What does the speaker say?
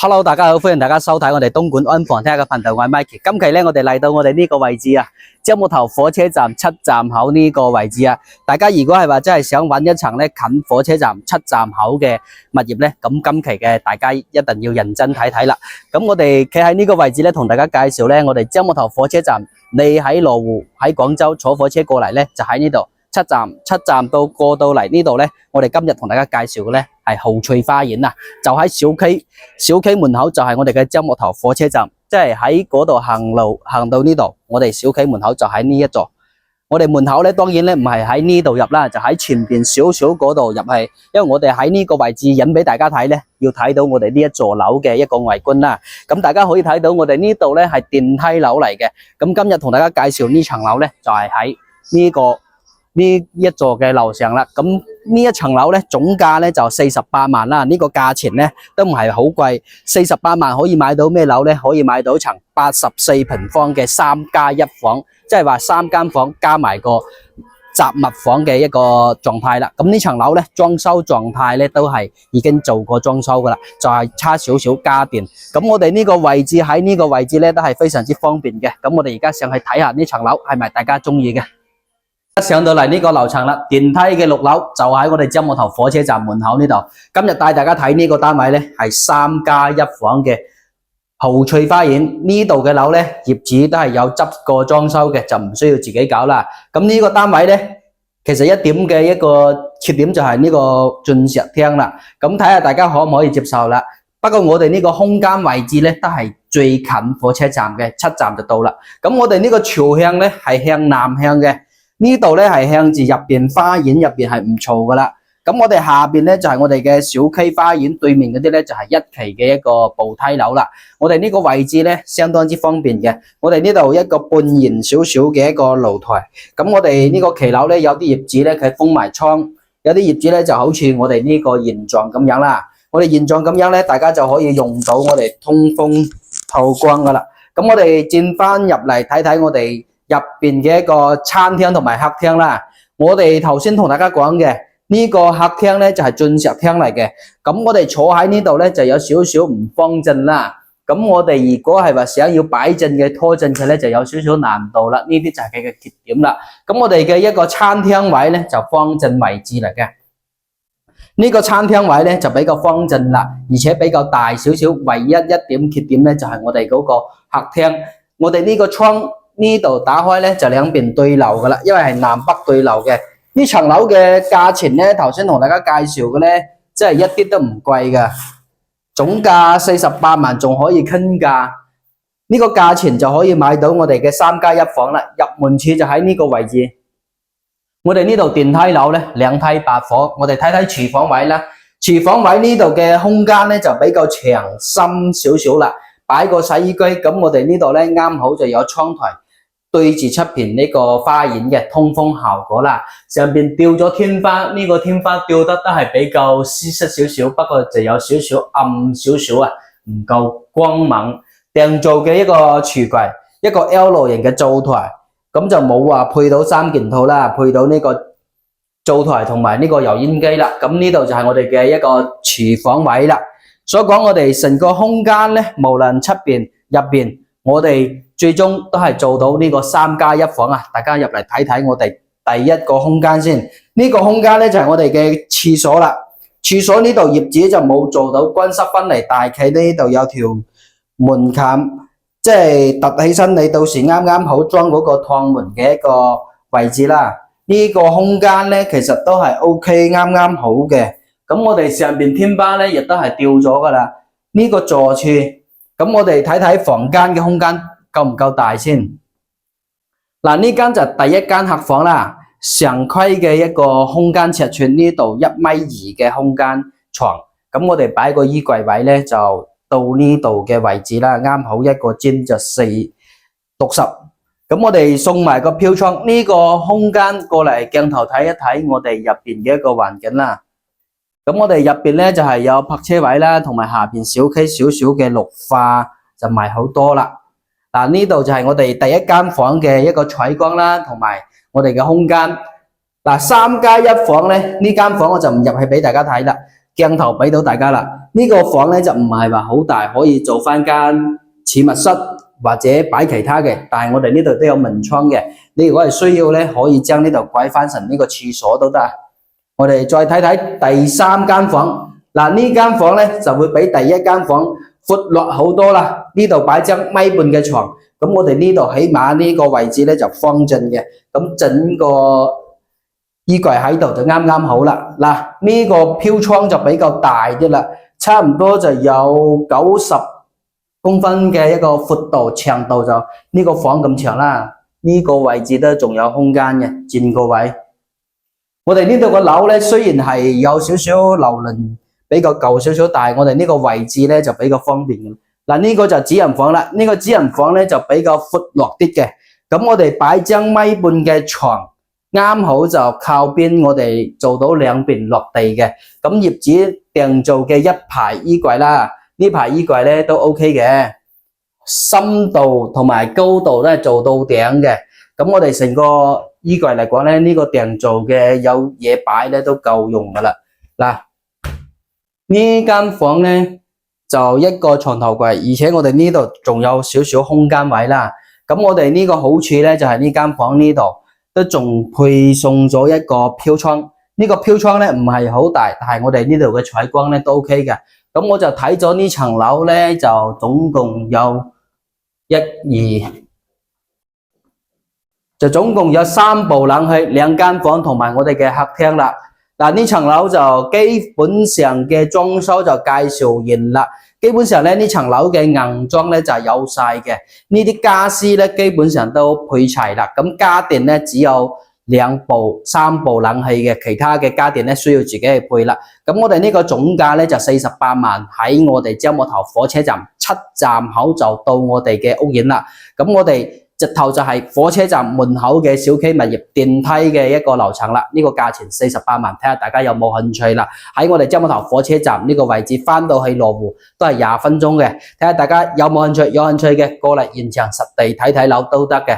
Hello，大家好，歡迎大家收睇我哋東莞安房聽嘅頻道，我係 Mikey。今期咧，我哋嚟到我哋呢個位置啊，樟木頭火車站7站口呢個位置啊。大家如果係話真係想揾一層咧近火車站7站口嘅物業咧，咁今期嘅大家一定要認真睇睇啦。咁我哋企喺呢個位置咧，同大家介紹咧，我哋樟木頭火車站，你喺羅湖喺廣州坐火車過嚟咧，就喺呢度。7站到過到嚟呢度咧，我哋今日同大家介紹嘅咧係豪翠花園啊，就喺小區門口就係我哋嘅樟木頭火車站，即係喺嗰度行路行到呢度，我哋小區門口就喺呢一座。我哋門口咧當然咧唔係喺呢度入啦，就喺前邊少少嗰度入去，因為我哋喺呢個位置引俾大家睇咧，要睇到我哋呢一座樓嘅一個外觀啦。咁大家可以睇到我哋呢度咧係電梯樓嚟嘅。咁今日同大家介紹呢層樓咧，就係喺呢一座嘅樓上啦。咁呢一層樓咧總價咧就48萬啦，呢個價錢咧都唔係好貴。48萬可以買到咩樓咧？可以買到層84平方嘅3+1房，即係話3間房加埋個雜物房嘅一個狀態啦。咁呢層樓咧裝修狀態咧都係已經做過裝修噶啦，就係差少少家電。咁我哋呢個位置喺呢個位置咧都係非常之方便嘅。咁我哋而家上去睇下呢層樓係咪大家中意嘅。上到嚟呢個樓層啦，電梯嘅6樓就喺我哋樟木頭火車站門口呢度。今日帶大家睇呢個單位咧，係3+1房嘅豪翠花園。呢度嘅樓咧，業主都係有執過裝修嘅，就唔需要自己搞啦。咁呢個單位咧，其實一點嘅一個缺點就係呢個鑽石廳啦。咁睇下大家可唔可以接受啦。不過我哋呢個空間位置咧，都係最近火車站嘅7站就到啦。咁我哋呢個朝向咧係向南向嘅。呢度咧係向住入邊花園入邊係唔嘈噶啦。咁我哋下邊咧就係我哋嘅小區花園，對面嗰啲咧就係1期嘅一個步梯樓啦。我哋呢個位置咧相當之方便嘅。我哋呢度一個半圓少少嘅一個露台。咁我哋呢個騎樓咧有啲業主咧佢封埋窗，有啲業主咧就好似我哋呢個現狀咁樣啦。我哋現狀咁樣咧，大家就可以用到我哋通風透光噶啦。咁我哋轉翻入嚟睇睇我哋入邊嘅一個餐廳同埋客廳啦。我哋頭先同大家講嘅呢個客廳咧就係鑽石廳嚟嘅。咁我哋坐喺呢度咧就有少少唔方正啦。咁我哋如果係話想要擺正嘅拖正佢咧，就有少少難度啦。呢啲就係佢嘅缺點啦。咁我哋嘅一個餐廳位咧就方正位置嚟嘅。呢個餐廳位咧就比較方正啦，而且比較大少少。唯一一點缺點咧就係我哋嗰個客廳，我哋呢個窗呢度打開咧就兩邊對流噶啦，因為係南北對流嘅。呢層樓嘅價錢咧，頭先同大家介紹嘅咧，即係一啲都唔貴噶，總價48萬，仲可以傾價。呢個價錢就可以買到我哋嘅3+1房啦。入門處就喺呢個位置。我哋呢度電梯樓咧2梯8房，我哋睇睇廚房位啦。廚房位呢度嘅空間咧就比較長深少少啦，擺個洗衣機。咁我哋呢度咧啱好就有窗台對住出邊呢個花園嘅通風效果啦。上邊吊咗天花，呢個天花吊得都係比較絲濕少少，不過就有少少暗少少啊，唔夠光猛。訂做嘅一個櫥櫃，一個 L 型嘅灶台。咁就冇話配到3件套啦，配到呢個灶台同埋呢個油煙機啦。咁呢度就係我哋嘅一個廚房位啦。所講我哋成個空間咧，無論出邊入邊，我哋最終都係做到呢個3+1房啊！大家入嚟睇睇我哋第一個空間先。呢個空間咧就係我哋嘅廁所啦。廁所呢度業主就冇做到乾濕分離，但係佢呢度有條門檻。即係凸起身，你到時啱啱好裝嗰個趟門嘅一個位置啦。呢個空間咧，其實都係 OK，啱啱好嘅。咁我哋上邊天花咧，亦都係吊咗噶啦。呢個座處，咁我哋睇睇房間嘅空間夠唔夠大先。嗱，呢間就第一間客房啦，常規嘅一個空間尺寸，呢度1.2米嘅空間床。咁我哋擺個衣櫃位咧就到呢度嘅位置啦，啱好一個尖就4:60。咁我哋送埋個飄窗，呢個空間過嚟鏡頭睇一睇我哋入邊嘅一個環境啦。咁我哋入邊咧就係有泊車位啦，同埋下邊小區少少嘅綠化就唔係好多啦。嗱，呢度就係我哋第一間房嘅一個採光啦，同埋我哋嘅空間。嗱，3+1房咧，呢間房我就唔入去俾大家睇啦。鏡頭俾到大家啦。呢個房咧就唔係話好大，可以做翻間儲物室或者擺其他嘅，但係我哋呢度都有門窗嘅。你如果係需要咧，可以將呢度改翻成呢個廁所都得。我哋再睇睇第三間房，嗱呢間房咧就會比第一間房闊落好多啦。呢度擺張米半嘅床，咁我哋呢度起碼呢個位置咧就方正嘅，咁整個衣櫃喺度就啱啱好啦。嗱呢個飄窗就比較大啲啦，差唔多就有90公分嘅一個闊度，長度就呢個房咁長啦。呢個位置都仲有空間嘅，佔個位。我哋呢度個樓咧雖然係有少少樓齡比較舊少少，但係我哋呢個位置咧就比較方便嘅。嗱呢個就主人房啦，呢個主人房咧就比較闊落啲嘅。咁我哋擺張米半嘅床，啱好就靠邊，我哋做到兩邊落地嘅。咁業主訂做嘅一排衣櫃啦，呢排衣櫃咧都 OK 嘅，深度同埋高度咧做到頂嘅。咁我哋成個衣櫃嚟講咧，呢個訂做嘅有嘢擺咧都夠用噶啦。嗱，呢間房咧就一個床頭櫃，而且我哋呢度仲有少少空間位啦。咁我哋呢個好處咧就係呢間房呢度都仲配送咗一個飄窗。呢個飄窗咧唔係好大，但係我哋呢度嘅採光咧都 OK 嘅。咁我就睇咗呢層樓咧，就總共有總共有3部冷氣，2間房同埋我哋嘅客廳啦。嗱呢層樓就基本上嘅裝修就介紹完啦。基本上咧呢層樓嘅硬裝咧就係有晒嘅，呢啲家私咧基本上都配齊啦。咁家電咧只有3部冷氣嘅，其他嘅家電咧需要自己去配啦。咁我哋呢個總價咧就48萬，喺我哋樟木頭火車站7站口就到我哋嘅屋苑啦。咁我哋直頭就係火車站門口嘅小企物業電梯嘅一個樓層啦。呢個價錢48萬，睇下大家有冇興趣啦。喺我哋樟木頭火車站呢個位置，翻到去羅湖都係20分鐘嘅。睇下大家有冇興趣，有興趣嘅過嚟現場實地睇睇樓都得嘅。